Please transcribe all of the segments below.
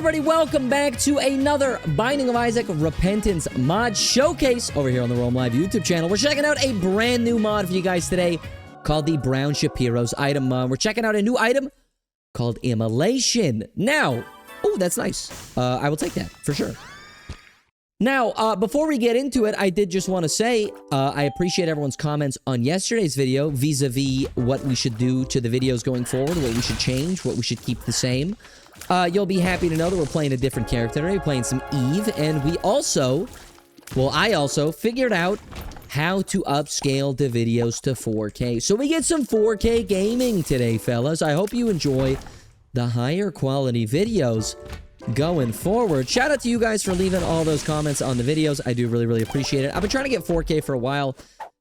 everybody, welcome back to another Binding of Isaac Repentance mod showcase over here on the Roam Live YouTube channel. We're checking out a brand new mod for you guys today called the Brown Shapiro's item mod. We're checking out a new item called Immolation. Now, oh, that's nice. I will take that for sure. Now, before we get into it, I did just want to say I appreciate everyone's comments on yesterday's video vis-a-vis what we should do to the videos going forward, what we should change, what we should keep the same. You'll be happy to know that we're playing a different character today. We're playing some Eve, and we also, well, I also figured out how to upscale the videos to 4K. So we get some 4K gaming today, fellas. I hope you enjoy the higher quality videos going forward. Shout out to you guys for leaving all those comments on the videos. I do really appreciate it. I've been trying to get 4K for a while,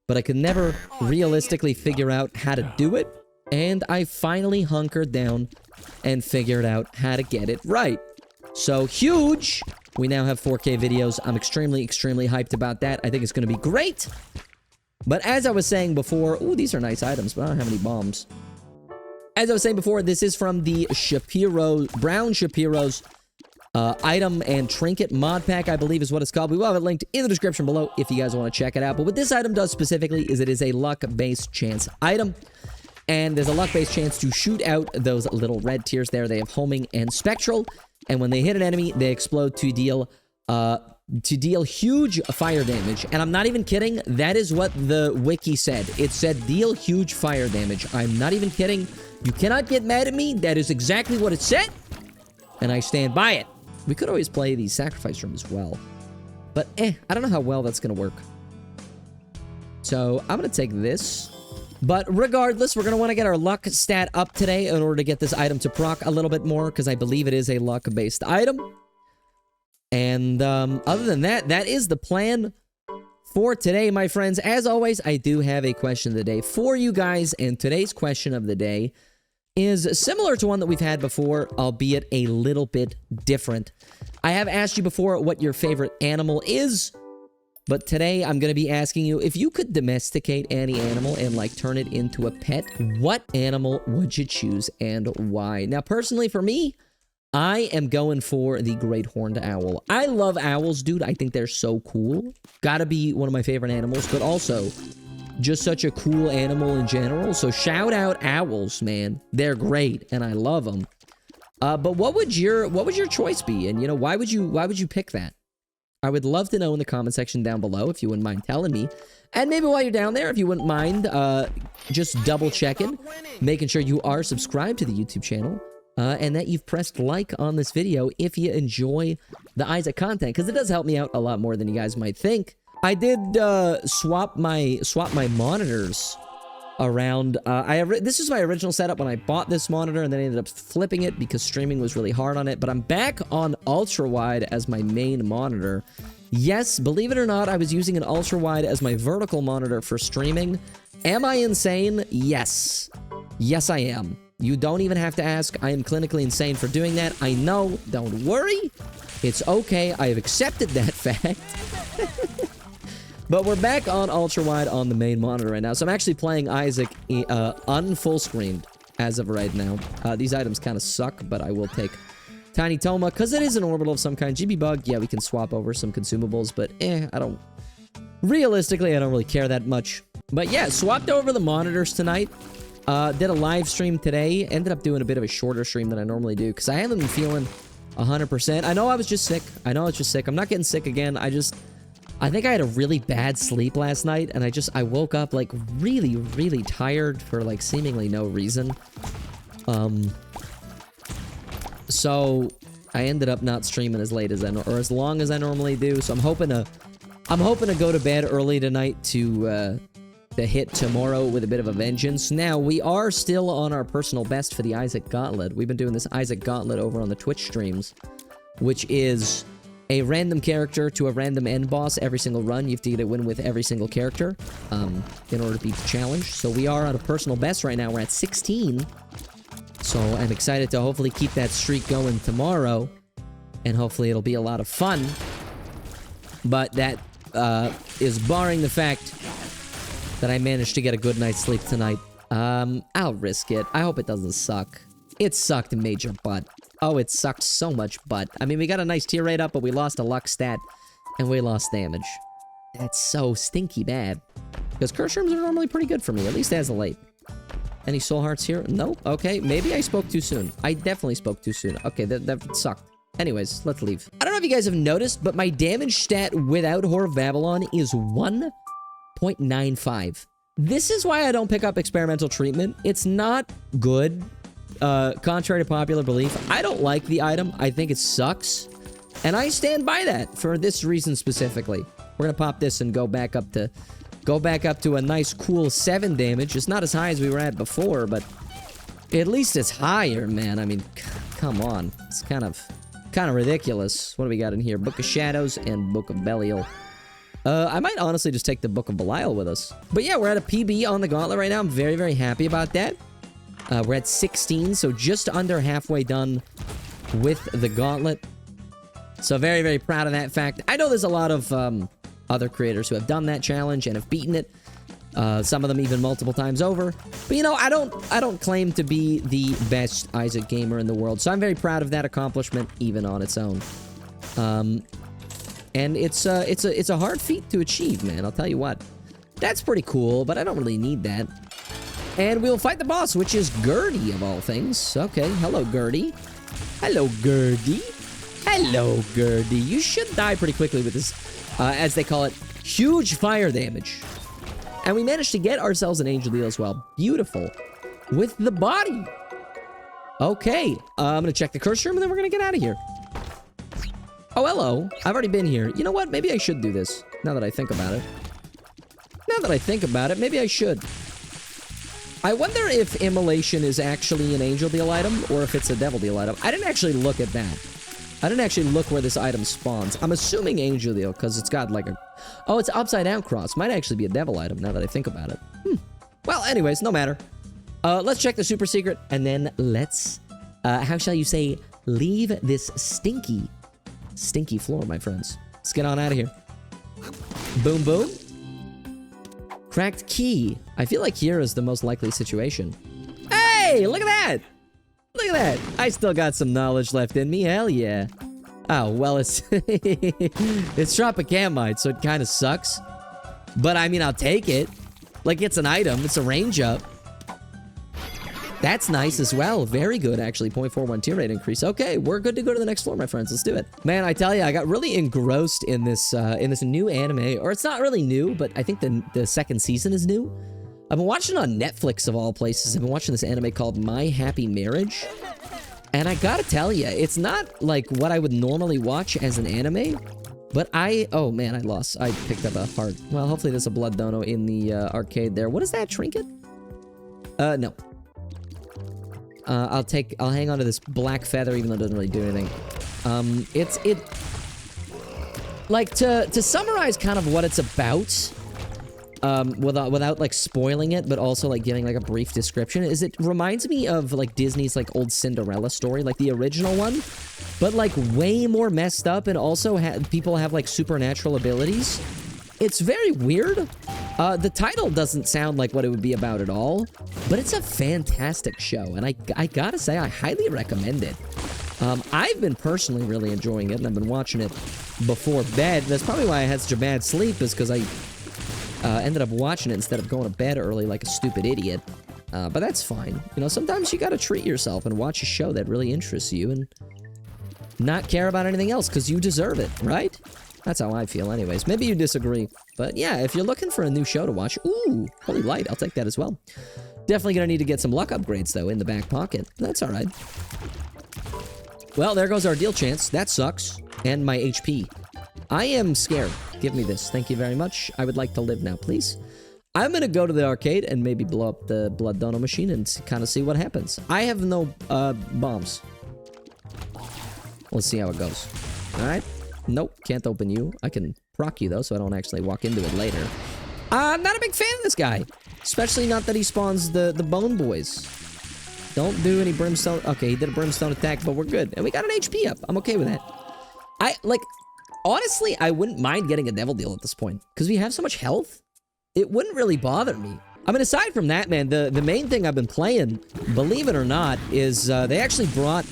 but I could never realistically figure out how to do it. And I finally hunkered down and figured out how to get it right. So huge! We now have 4K videos. I'm extremely hyped about that. I think it's going to be great. But as I was saying before, ooh, these are nice items, but I don't have any bombs. As I was saying before, this is from the Brown Shapiro's item and trinket mod pack, I believe is what it's called. We will have it linked in the description below if you guys want to check it out. But what this item does specifically is it is a luck-based chance item. And there's a luck-based chance to shoot out those little red tiers there. They have homing and spectral. And when they hit an enemy, they explode to deal huge fire damage. And I'm not even kidding. That is what the wiki said. It said deal huge fire damage. I'm not even kidding. You cannot get mad at me. That is exactly what it said. And I stand by it. We could always play the sacrifice room as well. But I don't know how well that's going to work. So I'm going to take this. But regardless, we're going to want to get our luck stat up today in order to get this item to proc a little bit more, because I believe it is a luck-based item. And other than that, that is the plan for today, my friends. As always, I do have a question of the day for you guys, and today's question of the day is similar to one that we've had before, albeit a little bit different. I have asked you before what your favorite animal is, but today I'm going to be asking you, if you could domesticate any animal and like turn it into a pet, what animal would you choose and why? Now, personally for me, I am going for the great horned owl. I love owls, dude. I think they're so cool. Gotta be one of my favorite animals, but also just such a cool animal in general. So shout out owls, man. They're great and I love them. But what would your choice be? And you know, why would you pick that? I would love to know in the comment section down below if you wouldn't mind telling me. And maybe while you're down there, if you wouldn't mind just double checking, making sure you are subscribed to the YouTube channel, and that you've pressed like on this video if you enjoy the Isaac content, because it does help me out a lot more than you guys might think. I did swap my monitors around. This is my original setup when I bought this monitor, and then I ended up flipping it because streaming was really hard on it. But I'm back on ultra wide as my main monitor. Yes, believe it or not, I was using an ultra wide as my vertical monitor for streaming. Am I insane? Yes. Yes, I am. You don't even have to ask. I am clinically insane for doing that. I know. Don't worry. It's okay. I have accepted that fact. But we're back on ultra-wide on the main monitor right now. So I'm actually playing Isaac unfull screened as of right now. These items kind of suck, but I will take Tiny Toma because it is an orbital of some kind. GB Bug, yeah, we can swap over some consumables, but I don't... Realistically, I don't really care that much. But yeah, swapped over the monitors tonight. Did a live stream today. Ended up doing a bit of a shorter stream than I normally do because I haven't been feeling 100%. I know I was just sick. I'm not getting sick again. I think I had a really bad sleep last night, and I woke up, like, really tired for, like, seemingly no reason. So, I ended up not streaming as late as or as long as I normally do, so I'm hoping to go to bed early tonight to hit tomorrow with a bit of a vengeance. Now, we are still on our personal best for the Isaac Gauntlet. We've been doing this Isaac Gauntlet over on the Twitch streams, which is a random character to a random end boss every single run. You have to get a win with every single character in order to beat the challenge. So we are on a personal best right now. We're at 16. So I'm excited to hopefully keep that streak going tomorrow. And hopefully it'll be a lot of fun. But that is barring the fact that I managed to get a good night's sleep tonight. I'll risk it. I hope it doesn't suck. It sucked major butt. Oh, it sucked so much butt. I mean, we got a nice tier rate up, but we lost a luck stat, and we lost damage. That's so stinky bad. Because curse rooms are normally pretty good for me, at least as of late. Any soul hearts here? No? Okay, maybe I spoke too soon. I definitely spoke too soon. Okay, that sucked. Anyways, let's leave. I don't know if you guys have noticed, but my damage stat without Whore of Babylon is 1.95. This is why I don't pick up experimental treatment. It's not good. Contrary to popular belief, I don't like the item. I think it sucks. And I stand by that for this reason specifically. We're gonna pop this and go back up to a nice cool 7 damage. It's not as high as we were at before, but at least it's higher, man. I mean, come on. It's kind of ridiculous. What do we got in here? Book of Shadows and Book of Belial. I might honestly just take the Book of Belial with us. But yeah, we're at a PB on the gauntlet right now. I'm very, very happy about that. We're at 16, so just under halfway done with the gauntlet. So very, very proud of that fact. I know there's a lot of other creators who have done that challenge and have beaten it. Some of them even multiple times over. But you know, I don't claim to be the best Isaac gamer in the world, so I'm very proud of that accomplishment, even on its own. And it's a hard feat to achieve, man. I'll tell you what. That's pretty cool, but I don't really need that. And we'll fight the boss, which is Gertie, of all things. Okay, hello, Gertie. Hello, Gertie. Hello, Gertie. You should die pretty quickly with this, as they call it, huge fire damage. And we managed to get ourselves an Angel Deal as well. Beautiful. With the body. Okay, I'm gonna check the curse room, and then we're gonna get out of here. Oh, hello. I've already been here. You know what? Maybe I should do this, now that I think about it. Now that I think about it, maybe I should. I wonder if Immolation is actually an Angel Deal item, or if it's a Devil Deal item. I didn't actually look at that. I didn't actually look where this item spawns. I'm assuming Angel Deal, because it's got like a... Oh, it's Upside Down Cross. Might actually be a Devil item, now that I think about it. Well, anyways, no matter. Let's check the super secret, and then let's... how shall you say, leave this stinky floor, my friends. Let's get on out of here. Boom, boom. Cracked key. I feel like here is the most likely situation. Hey, look at that. Look at that. I still got some knowledge left in me. Hell yeah. Oh, well, it's... it's Tropicamide, so it kind of sucks. But, I mean, I'll take it. Like, it's an item. It's a range up. That's nice as well. Very good, actually. 0.41 tier rate increase. Okay, we're good to go to the next floor, my friends. Let's do it. Man, I tell you, I got really engrossed in this new anime. Or it's not really new, but I think the second season is new. I've been watching on Netflix, of all places. I've been watching this anime called My Happy Marriage. And I gotta tell you, it's not like what I would normally watch as an anime. But oh man, I lost. I picked up a heart. Well, hopefully there's a blood dono in the arcade there. What is that, trinket? No. I'll hang on to this black feather, even though it doesn't really do anything. Like, to summarize kind of what it's about, without like spoiling it, but also like giving like a brief description, is it reminds me of like Disney's like old Cinderella story, like the original one, but like way more messed up, and also people have like supernatural abilities. It's very weird. The title doesn't sound like what it would be about at all, but it's a fantastic show, and I gotta say, I highly recommend it. I've been personally really enjoying it, and I've been watching it before bed. That's probably why I had such a bad sleep, is because I ended up watching it instead of going to bed early like a stupid idiot. But that's fine. You know, sometimes you gotta treat yourself and watch a show that really interests you and not care about anything else, because you deserve it, right? That's how I feel anyways. Maybe you disagree. But yeah, if you're looking for a new show to watch, ooh, Holy Light, I'll take that as well. Definitely gonna need to get some luck upgrades, though, in the back pocket. That's alright. Well, there goes our deal chance. That sucks. And my HP. I am scared. Give me this. Thank you very much. I would like to live now, please. I'm gonna go to the arcade and maybe blow up the blood dono machine and kind of see what happens. I have no, bombs. Let's see how it goes. Alright. Nope, can't open you. I can proc you, though, so I don't actually walk into it later. I'm not a big fan of this guy. Especially not that he spawns the bone boys. Don't do any brimstone. Okay, he did a brimstone attack, but we're good. And we got an HP up. I'm okay with that. Honestly, I wouldn't mind getting a devil deal at this point. Because we have so much health. It wouldn't really bother me. I mean, aside from that, man, the main thing I've been playing, believe it or not, is they actually brought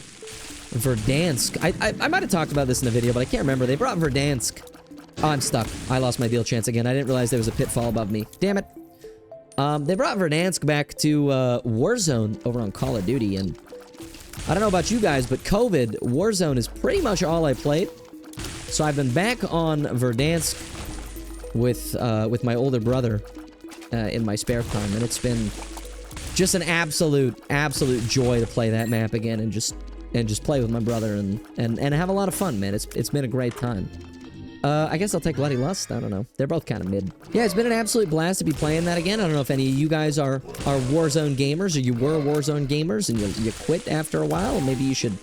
Verdansk. I might have talked about this in the video, but I can't remember. They brought Verdansk. Oh, I'm stuck. I lost my deal chance again. I didn't realize there was a pitfall above me. Damn it. They brought Verdansk back to Warzone over on Call of Duty, and I don't know about you guys, but COVID, Warzone is pretty much all I played. So I've been back on Verdansk with my older brother in my spare time, and it's been just an absolute joy to play that map again and just play with my brother and have a lot of fun, man. It's been a great time. I guess I'll take Bloody Lust. I don't know. They're both kind of mid. Yeah, it's been an absolute blast to be playing that again. I don't know if any of you guys are Warzone gamers, or you were Warzone gamers and you quit after a while. Maybe you should,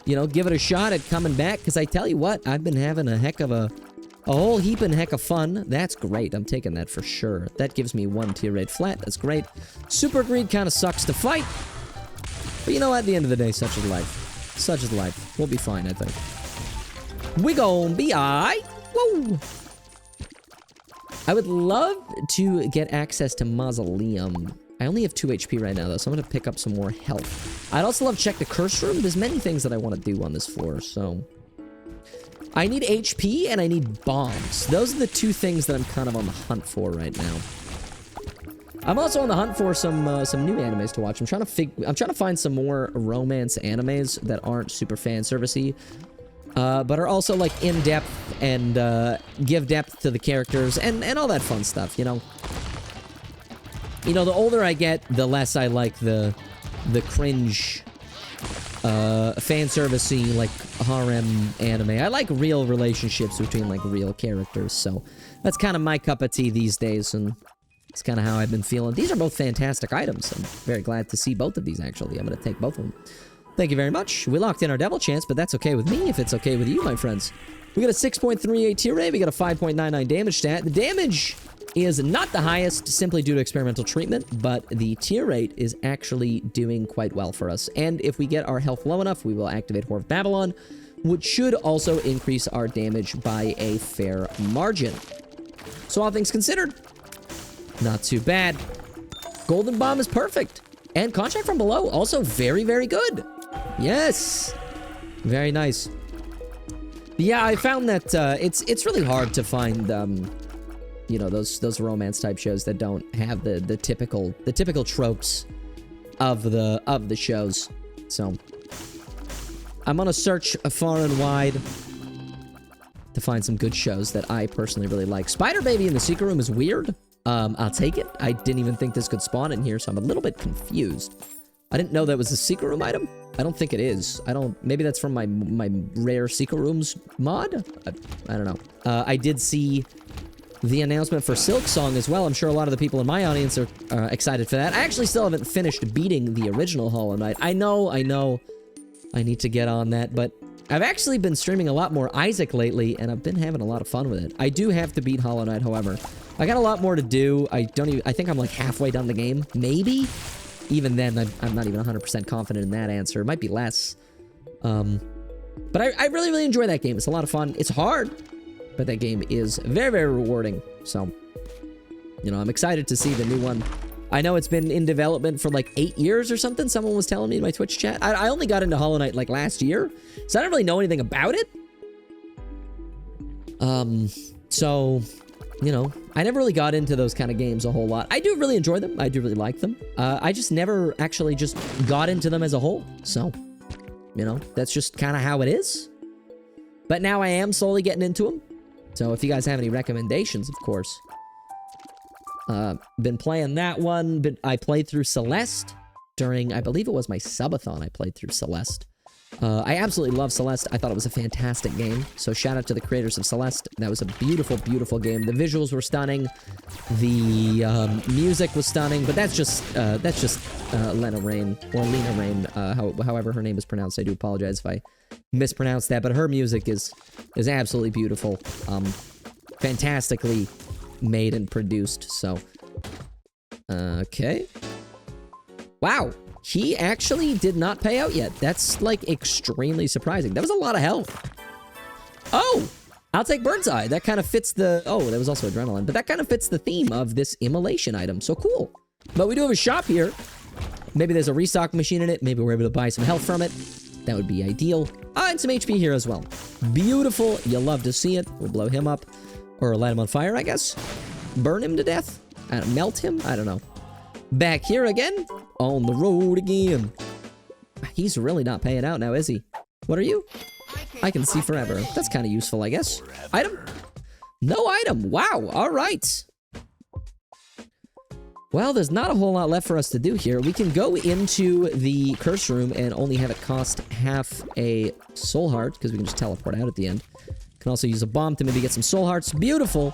you know, give it a shot at coming back, because I tell you what, I've been having a heck of a whole heap and heck of fun. That's great. I'm taking that for sure. That gives me 1 tier rate flat. That's great. Super Greed kind of sucks to fight. But you know, at the end of the day, such is life. Such is life. We'll be fine, I think. We gon' be aight. Woo! I would love to get access to Mausoleum. I only have 2 HP right now, though, so I'm gonna pick up some more health. I'd also love to check the curse room. There's many things that I want to do on this floor, so... I need HP and I need bombs. Those are the 2 things that I'm kind of on the hunt for right now. I'm also on the hunt for some new animes to watch. I'm trying to find some more romance animes that aren't super fan servicey, but are also like in depth and give depth to the characters and all that fun stuff. You know, the older I get, the less I like the cringe fan servicey like harem anime. I like real relationships between like real characters, so that's kind of my cup of tea these days, and it's kind of how I've been feeling. These are both fantastic items. I'm very glad to see both of these, actually. I'm going to take both of them. Thank you very much. We locked in our devil chance, but that's okay with me if it's okay with you, my friends. We got a 6.38 tier rate. We got a 5.99 damage stat. The damage is not the highest simply due to experimental treatment, but the tier rate is actually doing quite well for us. And if we get our health low enough, we will activate Whore of Babylon, which should also increase our damage by a fair margin. So all things considered, not too bad. Golden Bomb is perfect. And Contract from Below, also very, very good. Yes. Very nice. Yeah, I found that it's really hard to find you know, those romance type shows that don't have the typical tropes of the shows. So I'm gonna search far and wide to find some good shows that I personally really like. Spider Baby in the Secret Room is weird. I'll take it. I didn't even think this could spawn in here, so I'm a little bit confused. I didn't know that was a secret room item. I don't think it is. Maybe that's from my rare secret rooms mod? I don't know. I did see the announcement for Silk Song as well. I'm sure a lot of the people in my audience are excited for that. I actually still haven't finished beating the original Hollow Knight. I know. I need to get on that, but I've actually been streaming a lot more Isaac lately, and I've been having a lot of fun with it. I do have to beat Hollow Knight, however. I got a lot more to do. I think I'm like halfway done the game. Maybe? Even then, I'm not even 100% confident in that answer. It might be less. But I really, really enjoy that game. It's a lot of fun. It's hard, but that game is very, very rewarding. So, you know, I'm excited to see the new one. I know it's been in development for like 8 years or something. Someone was telling me in my Twitch chat. I only got into Hollow Knight like last year, so I don't really know anything about it. So, you know, I never really got into those kind of games a whole lot. I do really enjoy them. I do really like them. I just never actually just got into them as a whole. So, you know, that's just kind of how it is. But now I am slowly getting into them. So if you guys have any recommendations, of course. Been playing that one, but I played through Celeste during, I believe it was my subathon. I played through Celeste. I absolutely love Celeste. I thought it was a fantastic game. So shout out to the creators of Celeste. That was a beautiful, beautiful game. The visuals were stunning. The music was stunning. But that's just Lena Rain, or Lena Rain, however her name is pronounced. I do apologize if I mispronounced that. But her music is absolutely beautiful. Fantastically made and produced. So, okay. Wow. He actually did not pay out yet. That's, like, extremely surprising. That was a lot of health. Oh! I'll take Bird's Eye. That kind of fits the... Oh, that was also Adrenaline. But that kind of fits the theme of this immolation item. So cool. But we do have a shop here. Maybe there's a restock machine in it. Maybe we're able to buy some health from it. That would be ideal. And some HP here as well. Beautiful. You'll love to see it. We'll blow him up. Or light him on fire, I guess. Burn him to death. Melt him? I don't know. Back here again. On the road again. He's really not paying out now, is he? What are you? I can see forever. That's kind of useful, I guess. Item? No item. Wow. All right. Well, there's not a whole lot left for us to do here. We can go into the curse room and only have it cost half a soul heart, because we can just teleport out at the end. Can also use a bomb to maybe get some soul hearts. Beautiful.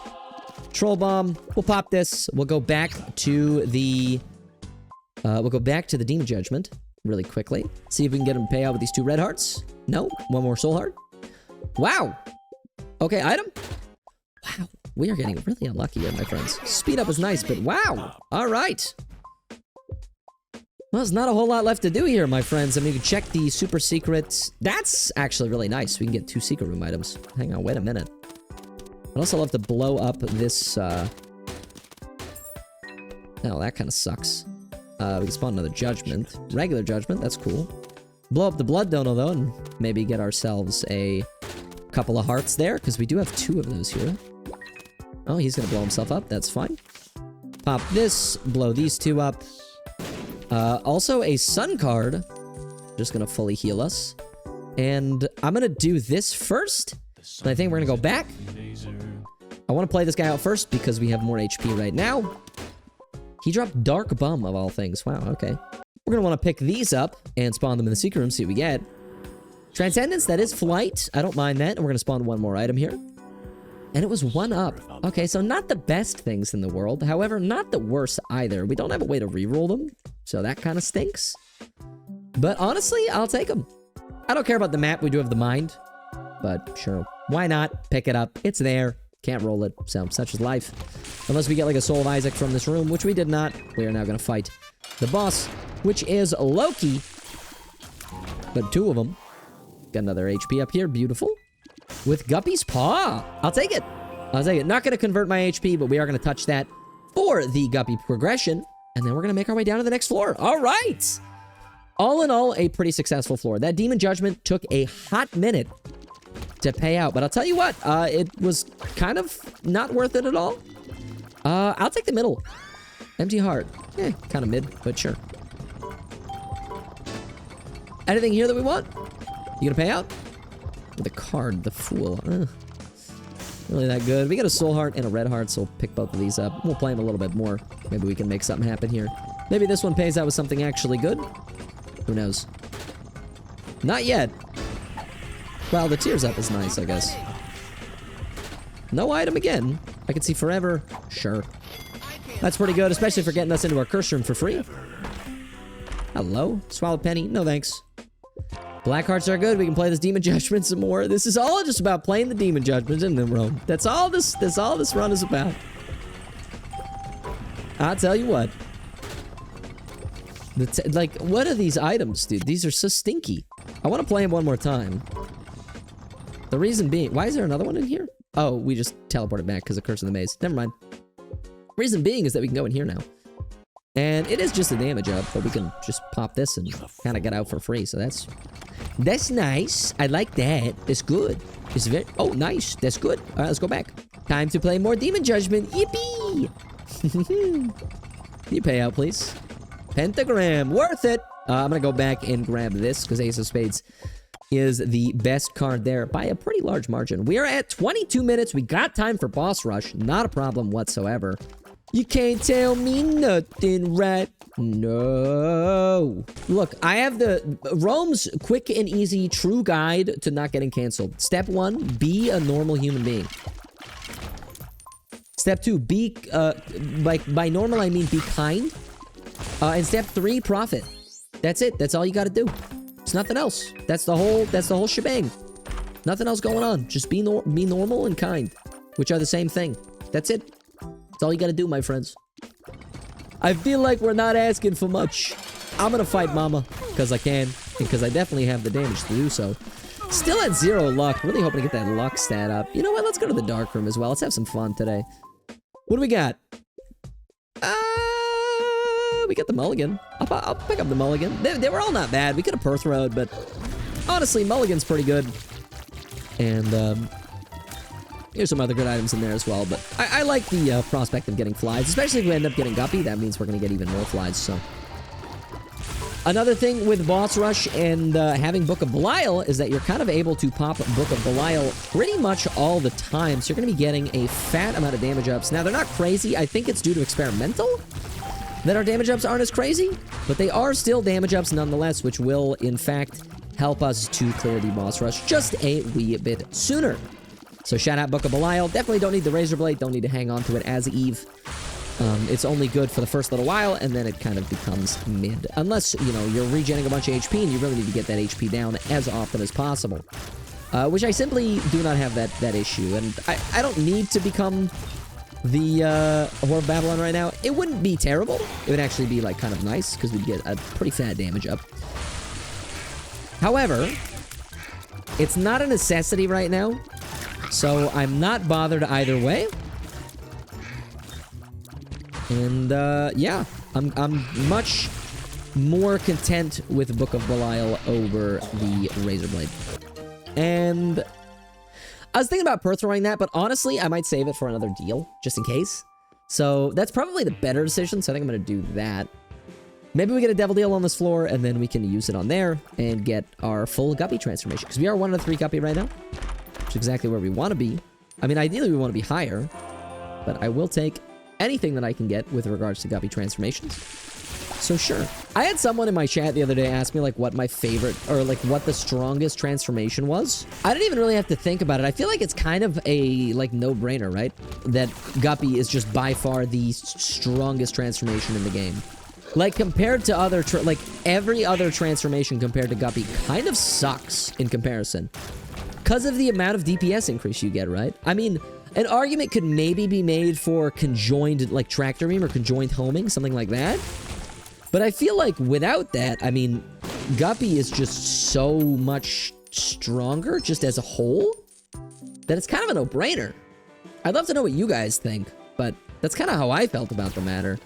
Troll bomb. We'll pop this. We'll go back to the... Demon Judgment really quickly. See if we can get him to pay out with these 2 red hearts. No. One more soul heart. Wow. Okay, item. Wow. We are getting really unlucky here, my friends. Speed up is nice, but wow. All right. Well, there's not a whole lot left to do here, my friends. I mean, you can check the super secrets. That's actually really nice. We can get 2 secret room items. Hang on, wait a minute. I'd also love to blow up this, Oh, that kind of sucks. We can spawn another judgment. Regular judgment, that's cool. Blow up the blood dono, though, and maybe get ourselves a couple of hearts there, because we do have 2 of those here. Oh, he's gonna blow himself up. That's fine. Pop this. Blow these 2 up. Also, a sun card. Just gonna fully heal us. And I'm gonna do this first. And I think we're gonna go back. I want to play this guy out first because we have more HP right now. He dropped Dark Bum, of all things. Wow, okay. We're gonna want to pick these up and spawn them in the secret room, see what we get. Transcendence, that is flight. I don't mind that. And we're gonna spawn 1 more item here. And it was 1 up. Okay, so not the best things in the world. However, not the worst either. We don't have a way to reroll them. So that kind of stinks. But honestly, I'll take them. I don't care about the map. We do have the mind. But sure, why not? Pick it up. It's there. Can't roll it. So, such is life. Unless we get like a Soul of Isaac from this room, which we did not. We are now going to fight the boss, which is Loki. But 2 of them. Got another HP up here. Beautiful. With Guppy's Paw. I'll take it. I'll take it. Not going to convert my HP, but we are going to touch that for the Guppy progression. And then we're going to make our way down to the next floor. All right. All in all, a pretty successful floor. That Demon Judgment took a hot minute to pay out. But I'll tell you what, it was kind of not worth it at all. I'll take the middle. Empty heart. Eh, kind of mid, but sure. Anything here that we want? You gonna pay out? With a card, the Fool. Really that good. We got a soul heart and a red heart, so we'll pick both of these up. We'll play them a little bit more. Maybe we can make something happen here. Maybe this one pays out with something actually good. Who knows? Not yet. Well, the tears up is nice, I guess. No item again. I can see forever. Sure. That's pretty good, especially for getting us into our curse room for free. Hello? Swallow penny? No thanks. Black hearts are good. We can play this Demon Judgment some more. This is all just about playing the Demon Judgment in the room. That's all this run is about. I'll tell you what. Like, what are these items, dude? These are so stinky. I want to play them 1 more time. The reason being... Why is there another one in here? Oh, we just teleported back because of Curse of the Maze. Never mind. Reason being is that we can go in here now. And it is just a damage up, but we can just pop this and kind of get out for free. So that's nice. I like that. That's good. It's very... Oh, nice. That's good. All right, let's go back. Time to play more Demon Judgment. Yippee! Can you pay out, please? Pentagram. Worth it. I'm going to go back and grab this because Ace of Spades is the best card there by a pretty large margin. We are at 22 minutes. We got time for boss rush. Not a problem whatsoever. You can't tell me nothing, right? No. Look, I have the Rome's quick and easy true guide to not getting canceled. Step 1, be a normal human being. Step 2, be, by normal I mean be kind. And step 3, profit. That's it. That's all you gotta do. It's nothing else. That's the whole shebang. Nothing else going on. Just be normal and kind, which are the same thing. That's it. That's all you gotta do, my friends. I feel like we're not asking for much. I'm gonna fight Mama, because I can, and because I definitely have the damage to do so. Still at 0 luck. Really hoping to get that luck stat up. You know what? Let's go to the dark room as well. Let's have some fun today. What do we got? We got the mulligan. I'll pick up the mulligan. They were all not bad. We could have Perth Road, but Honestly, Mulligan's pretty good. And, here's some other good items in there as well, but I like the prospect of getting flies, especially if we end up getting Guppy. That means we're going to get even more flies, so. Another thing with Boss Rush and having Book of Belial is that you're kind of able to pop Book of Belial pretty much all the time, so you're going to be getting a fat amount of damage ups. Now, they're not crazy. I think it's due to experimental that our damage ups aren't as crazy, but they are still damage ups nonetheless, which will, in fact, help us to clear the Boss Rush just a wee bit sooner. So shout out Book of Belial. Definitely don't need the Razor Blade. Don't need to hang on to it as Eve. It's only good for the first little while, and then it kind of becomes mid. Unless, you know, you're regenerating a bunch of HP, and you really need to get that HP down as often as possible. Which I simply do not have that issue. And I don't need to become the Whore of Babylon right now. It wouldn't be terrible. It would actually be, like, kind of nice, because we'd get a pretty fat damage up. However, it's not a necessity right now. So I'm not bothered either way. And yeah, I'm much more content with Book of Belial over the Razor Blade. And I was thinking about perth throwing that, but honestly, I might save it for another deal, just in case. So that's probably the better decision, so I think I'm going to do that. Maybe we get a Devil Deal on this floor, and then we can use it on there and get our full Guppy transformation. Because we are 1 out of 3 Guppy right now. Which is exactly where we want to be. I mean, ideally we want to be higher, but I will take anything that I can get with regards to Guppy transformations. So sure. I had someone in my chat the other day ask me like what my favorite, or like what the strongest transformation was. I didn't even really have to think about it. I feel like it's kind of a like no-brainer, right? That Guppy is just by far the strongest transformation in the game. Like compared to other, like every other transformation compared to Guppy kind of sucks in comparison. Because of the amount of DPS increase you get, right? I mean, an argument could maybe be made for conjoined, like, tractor beam or conjoined homing, something like that. But I feel like without that, I mean, Guppy is just so much stronger, just as a whole, that it's kind of a no-brainer. I'd love to know what you guys think, but that's kind of how I felt about the matter.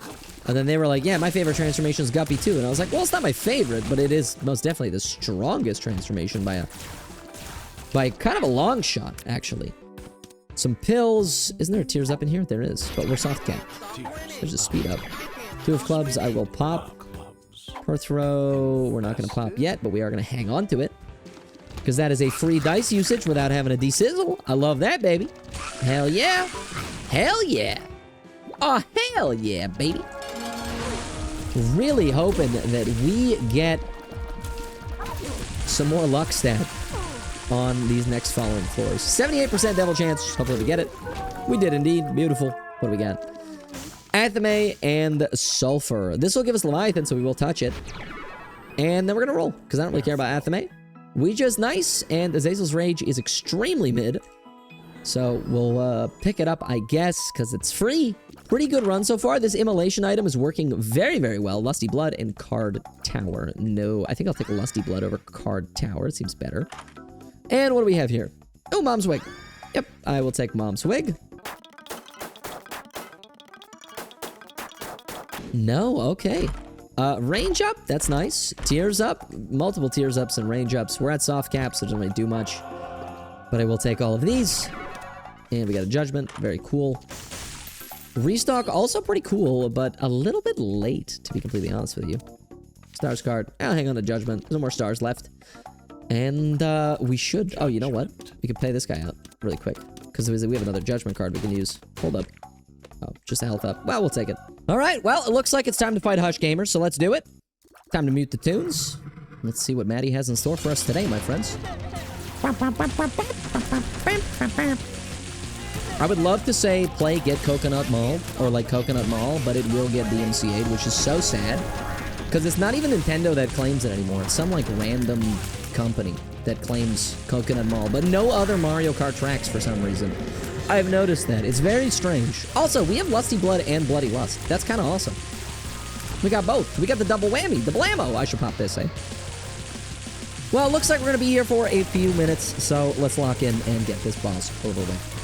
And then they were like, yeah, my favorite transformation is Guppy too. And I was like, well, it's not my favorite, but it is most definitely the strongest transformation by kind of a long shot, actually. Some pills. Isn't there tears up in here? There is, but we're soft cap. There's a speed up. 2 of clubs, I will pop. Perth throw, we're not going to pop yet, but we are going to hang on to it. Because that is a free dice usage without having a de-sizzle. I love that, baby. Hell yeah. Hell yeah. Oh, hell yeah, baby. Really hoping that we get some more luck stat on these next following floors. 78% devil chance. Hopefully we get it. We did indeed. Beautiful. What do we got? Athame and Sulfur. This will give us Leviathan, so we will touch it. And then we're going to roll, because I don't really care about Athame. Ouija's nice, and Azazel's Rage is extremely mid. So we'll pick it up, I guess, because it's free. Pretty good run so far. This immolation item is working very, very well. Lusty Blood and Card Tower. No, I think I'll take a Lusty Blood over Card Tower. It seems better. And what do we have here? Oh, Mom's Wig. Yep, I will take Mom's Wig. No, okay. Range up, that's nice. Tears up, multiple tears ups and range ups. We're at soft caps, so it doesn't really do much. But I will take all of these. And we got a Judgment, very cool. Restock, also pretty cool, but a little bit late, to be completely honest with you. Stars card, I'll hang on to Judgment. There's no more stars left. And we should, oh, you know what? We can pay this guy out really quick. Because we have another Judgment card we can use. Hold up. Oh, just a health up. Well, we'll take it. All right, well, it looks like it's time to fight Hush Gamers, so let's do it. Time to mute the tunes. Let's see what Maddie has in store for us today, my friends. I would love to say play Get Coconut Mall, or like Coconut Mall, but it will get DMCA'd, which is so sad. Because it's not even Nintendo that claims it anymore. It's some like random company that claims Coconut Mall, but no other Mario Kart tracks for some reason. I've noticed that. It's very strange. Also, we have Lusty Blood and Bloody Lust. That's kind of awesome. We got both. We got the double whammy. The blammo. I should pop this, eh? Well, it looks like we're going to be here for a few minutes, so let's lock in and get this boss over with.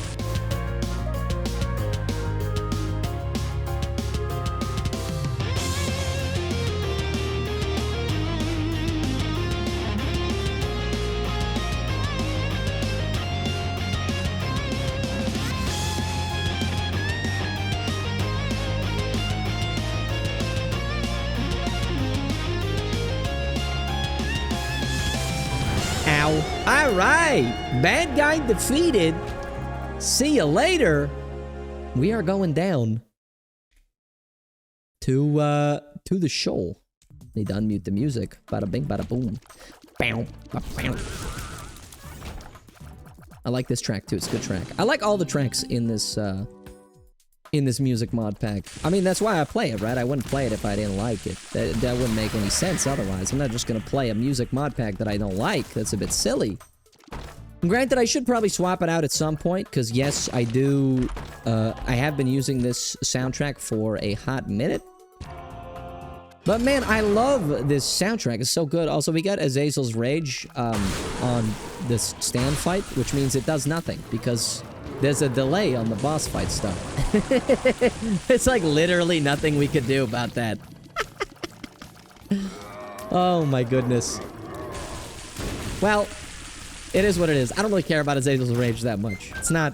All right. Bad guy defeated. See you later. We are going down to the shoal. Need to unmute the music. Bada bing, bada boom. Bow, bow, bow. I like this track too. It's a good track. I like all the tracks in this music mod pack. I mean, that's why I play it, right? I wouldn't play it if I didn't like it. That wouldn't make any sense otherwise. I'm not just gonna play a music mod pack that I don't like. That's a bit silly. Granted, I should probably swap it out at some point, because yes, I do, I have been using this soundtrack for a hot minute. But man, I love this soundtrack. It's so good. Also, we got Azazel's Rage on this stand fight, which means it does nothing, because there's a delay on the boss fight stuff. It's like literally nothing we could do about that. Oh my goodness. Well, it is what it is. I don't really care about Azazel's Rage that much. It's not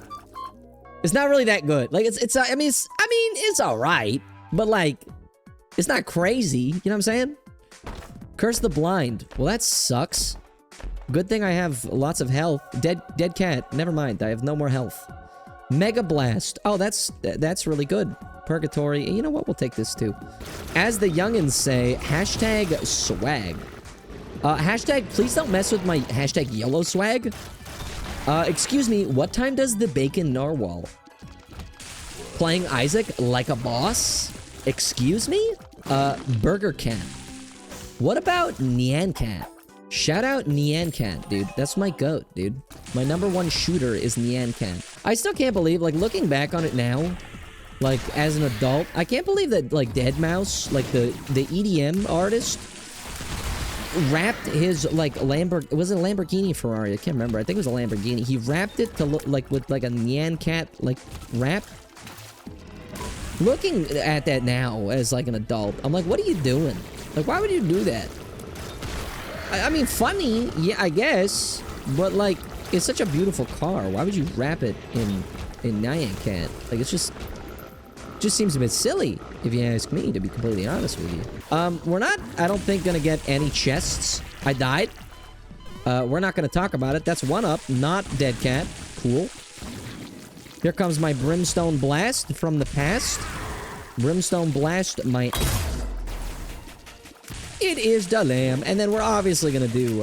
really that good. Like, I mean, it's alright, but like, it's not crazy. You know what I'm saying? Curse the Blind. Well, that sucks. Good thing I have lots of health. Dead cat. Never mind. I have no more health. Mega Blast. Oh, that's really good. Purgatory. You know what? We'll take this too. As the youngins say, hashtag swag. Hashtag please don't mess with my hashtag yellow swag. Excuse me, what time does the bacon narwhal? Playing Isaac like a boss? Excuse me? Burger Cat. What about Nyan Cat? Shout out Nyan Cat, dude. That's my goat, dude. My #1 shooter is Nyan Cat. I still can't believe, like, looking back on it now, like, as an adult, I can't believe that, like, Deadmau5, like, the EDM artist, wrapped his, like, was it a Lamborghini Ferrari? I can't remember. I think it was a Lamborghini. He wrapped it to look, like, with, like, a Nyan Cat, like, wrap. Looking at that now as, like, an adult, I'm like, what are you doing? Like, why would you do that? I mean, funny, yeah, I guess, but, like, it's such a beautiful car. Why would you wrap it in Nyan Cat? Like, it's just seems a bit silly, if you ask me, to be completely honest with you. We're not, I don't think, gonna get any chests. I died. We're not gonna talk about it. That's 1-up, not Dead Cat. Cool. Here comes my Brimstone Blast from the past. Brimstone Blast, my... It is Delirium. And then we're obviously gonna do,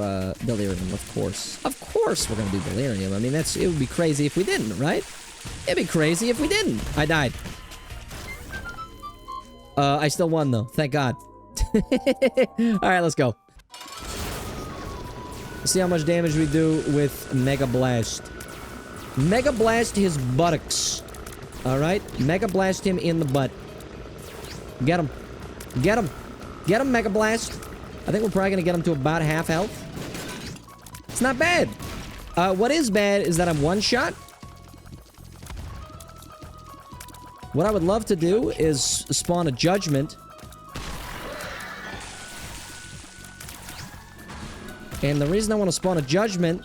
Delirium, of course. Of course we're gonna do Delirium. I mean, it would be crazy if we didn't, right? It'd be crazy if we didn't. I died. I still won, though. Thank God. Alright, let's go. Let's see how much damage we do with Mega Blast. Mega Blast his buttocks. Alright? Mega Blast him in the butt. Get him. Get him. Get him, Mega Blast. I think we're probably gonna get him to about half health. It's not bad. What is bad is that I'm one-shot. What I would love to do is spawn a Judgment. And the reason I want to spawn a Judgment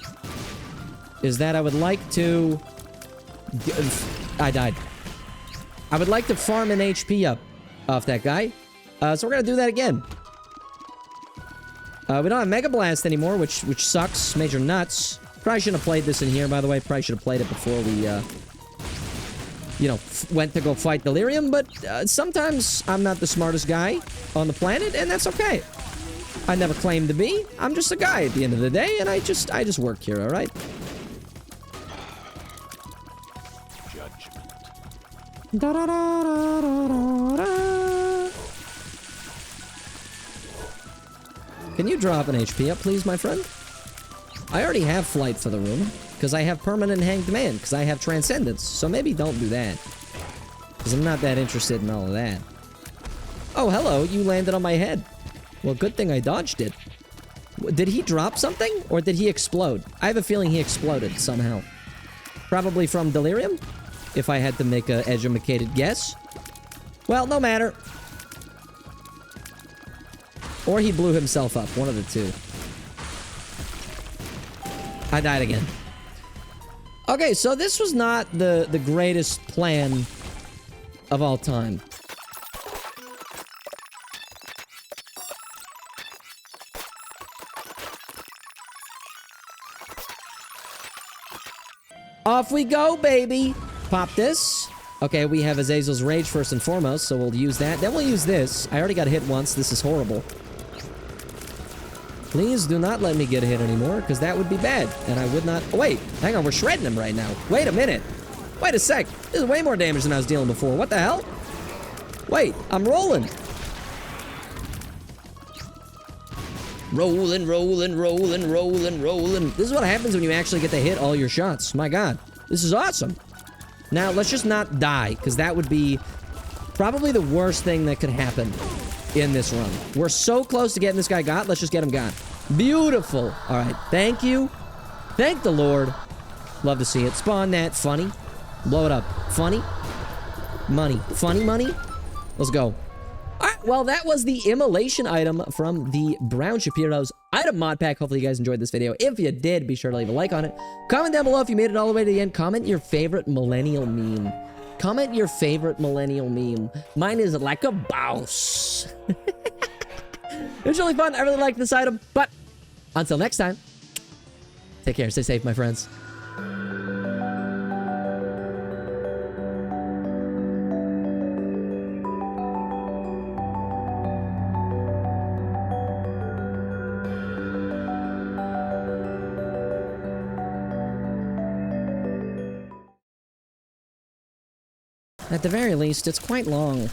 is that I would like to... I died. I would like to farm an HP up off that guy. So we're gonna do that again. We don't have Mega Blast anymore, which sucks. Major nuts. Probably shouldn't have played this in here, by the way. Probably should have played it before we, you know, went to go fight Delirium, but sometimes I'm not the smartest guy on the planet, and that's okay. I never claimed to be. I'm just a guy at the end of the day, and I just work here, alright? Judgment. Can you drop an HP up, please, my friend? I already have flight for the room, because I have permanent hanged man, because I have transcendence, so maybe don't do that. Because I'm not that interested in all of that. Oh, hello, you landed on my head. Well, good thing I dodged it. Did he drop something, or did he explode? I have a feeling he exploded somehow. Probably from Delirium, if I had to make an educated guess. Well, no matter. Or he blew himself up, one of the two. I died again. Okay, so this was not the greatest plan of all time. Off we go, baby. Pop this. Okay, we have Azazel's Rage first and foremost, so we'll use that. Then we'll use this. I already got hit once. This is horrible. Please do not let me get hit anymore, because that would be bad. And I would not... Oh, wait. Hang on. We're shredding him right now. Wait a minute. Wait a sec. This is way more damage than I was dealing before. What the hell? Wait. I'm rolling. Rolling, rolling, rolling, rolling, rolling. This is what happens when you actually get to hit all your shots. My God. This is awesome. Now, let's just not die, because that would be probably the worst thing that could happen in this run. We're so close to getting this guy got. Let's just get him got. Beautiful. All right. Thank you. Thank the Lord. Love to see it. Spawn that. Funny. Blow it up. Funny. Money. Funny money. Let's go. All right, well, that was the immolation item from the Brown Shapiro's item mod pack. Hopefully you guys enjoyed this video. If you did, be sure to leave a like on it. Comment down below if you made it all the way to the end. Comment your favorite millennial meme. Comment your favorite millennial meme. Mine is like a boss. It was really fun. I really liked this item. But until next time, take care. Stay safe, my friends. At the very least, it's quite long.